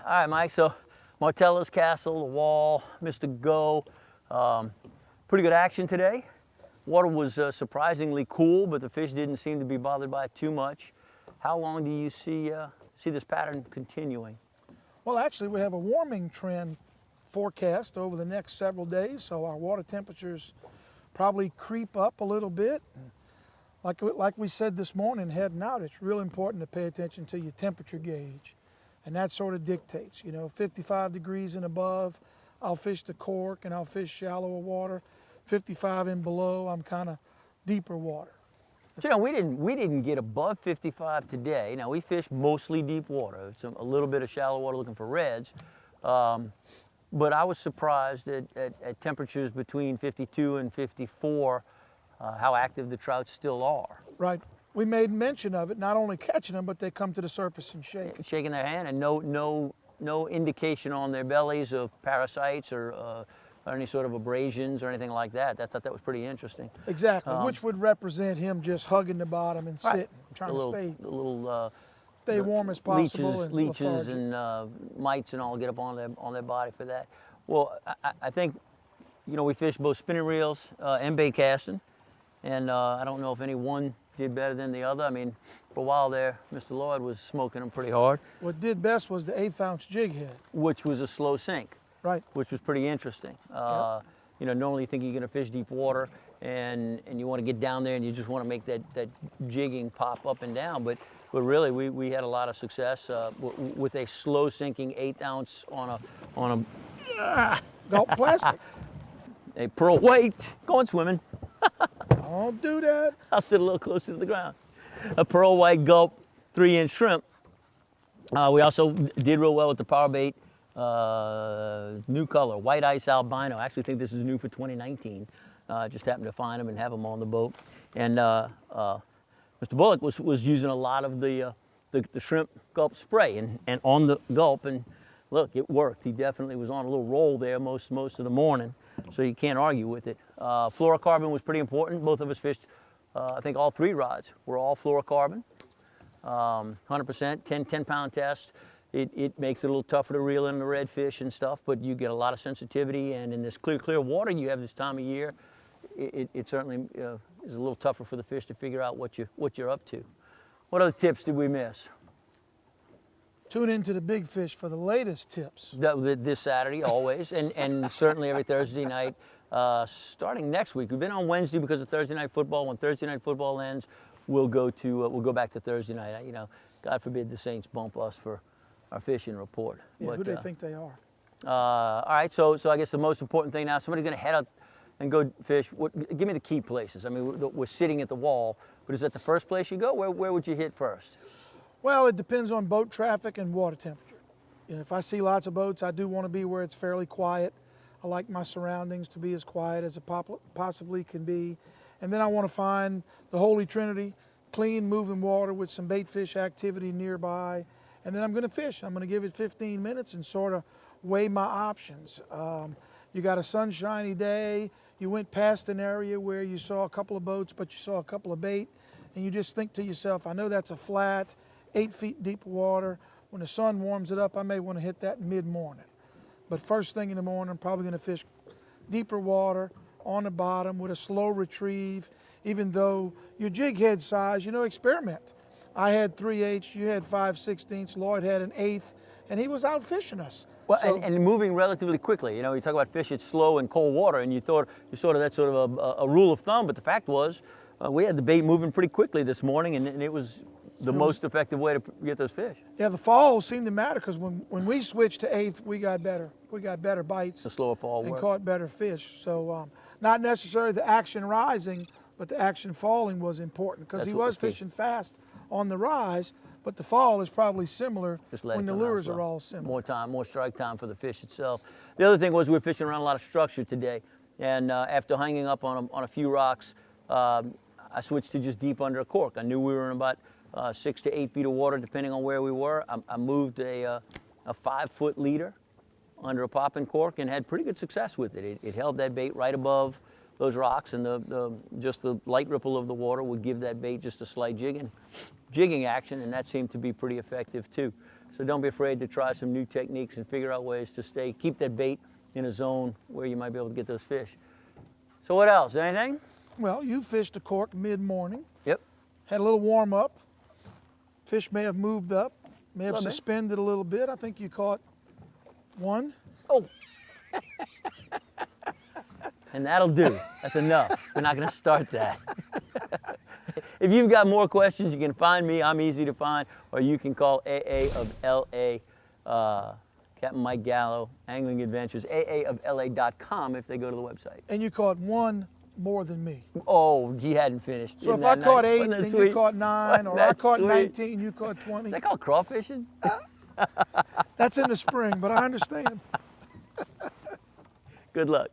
All right, Mike, so Martella's Castle, the wall, Mr. Go. Pretty good action today. Water was surprisingly cool, but the fish didn't seem to be bothered by it too much. How long do you see this pattern continuing? Well, actually, we have a warming trend forecast over the next several days, so our water temperatures probably creep up a little bit. Like we said this morning, heading out, it's real important to pay attention to your temperature gauge. And that sort of dictates, 55 degrees and above, I'll fish the cork and I'll fish shallower water. 55 and below, I'm kind of deeper water. So we didn't get above 55 today. Now we fished mostly deep water. It's a little bit of shallow water looking for reds. But I was surprised at temperatures between 52 and 54, how active the trout still are. Right. We made mention of it, not only catching them, but they come to the surface and shake. Shaking their hand, and no indication on their bellies of parasites or any sort of abrasions or anything like that. I thought that was pretty interesting. Exactly, which would represent him just hugging the bottom and sitting, trying to stay warm as possible. Leeches and mites and all get up on their body for that. Well, I think, we fished both spinning reels and bait casting, and I don't know if any one did better than the other. I mean, for a while there, Mr. Lloyd was smoking them pretty hard. What did best was the 1/8 ounce jig head, which was a slow sink. Right. Which was pretty interesting. Yep. Normally you think you're going to fish deep water and you want to get down there and you just want to make that jigging pop up and down. But really, we had a lot of success with a slow sinking 1/8 ounce on a Gulp plastic. A pearl white. Going swimming. Don't do that. I'll sit a little closer to the ground. A pearl white gulp 3-inch shrimp. We also did real well with the power bait. New color, white ice albino. I actually think this is new for 2019. Just happened to find them and have them on the boat. And Mr. Bullock was using a lot of the shrimp gulp spray and on the gulp, and look, it worked. He definitely was on a little roll there most of the morning, so you can't argue with it. Fluorocarbon was pretty important. Both of us fished, I think all 3 rods were all fluorocarbon. 100%, 10-pound test. It makes it a little tougher to reel in the redfish and stuff, but you get a lot of sensitivity, and in this clear water you have this time of year, it certainly is a little tougher for the fish to figure out what you're up to. What other tips did we miss? Tune into the Big Fish for the latest tips. This Saturday, always, and certainly every Thursday night. Starting next week, we've been on Wednesday because of Thursday night football. When Thursday night football ends, we'll go back to Thursday night. God forbid the Saints bump us for our fishing report. Yeah, who do they think they are? All right, so I guess the most important thing now, somebody's going to head out and go fish. Give me the key places. I mean, we're sitting at the wall, but is that the first place you go? Where would you hit first? Well, it depends on boat traffic and water temperature. If I see lots of boats, I do want to be where it's fairly quiet. I like my surroundings to be as quiet as it possibly can be. And then I want to find the Holy Trinity, clean, moving water with some bait fish activity nearby. And then I'm going to fish. I'm going to give it 15 minutes and sort of weigh my options. You got a sunshiny day. You went past an area where you saw a couple of boats, but you saw a couple of bait. And you just think to yourself, I know that's a flat, 8 feet deep water. When the sun warms it up, I may want to hit that mid-morning. But first thing in the morning, I'm probably going to fish deeper water on the bottom with a slow retrieve. Even though your jig head size, experiment. I had 3/8, you had 5/16, Lloyd had an 1/8, and he was out fishing us. Well, so, and moving relatively quickly. You talk about fish it's slow in cold water, and you thought that's sort of a rule of thumb, but the fact was we had the bait moving pretty quickly this morning, and it was the most effective way to get those fish. Yeah, the falls seemed to matter because when we switched to 1/8, we got better bites. The slower fall and caught better fish. So not necessarily the action rising, but the action falling was important because he was fishing fast on the rise, but the fall is probably similar when the lures are all similar. More strike time for the fish itself. The other thing was we were fishing around a lot of structure today, and after hanging up on a few rocks, I switched to just deep under a cork. I knew we were in about 6 to 8 feet of water, depending on where we were. I moved a 5-foot leader under a popping cork and had pretty good success with it. It held that bait right above those rocks, and just the light ripple of the water would give that bait just a slight jigging action, and that seemed to be pretty effective too. So don't be afraid to try some new techniques and figure out ways to keep that bait in a zone where you might be able to get those fish. So what else? Anything? Well, you fished a cork mid-morning, Yep. had a little warm up. Fish may have moved up, may have Little bit. suspended a little bit. I think you caught one. Oh. And that'll do. That's enough. We're not going to start that. If you've got more questions, you can find me. I'm easy to find. Or you can call AA of LA, Captain Mike Gallo, Angling Adventures, AAofLA.com if they go to the website. And you caught one more than me. Oh, he hadn't finished. So Isn't if I that caught nice? 8, Wasn't that then sweet? you caught 9, Wasn't or I that caught sweet? 19, you caught 20. Is that called crawfishing? That's in the spring, but I understand. Good luck.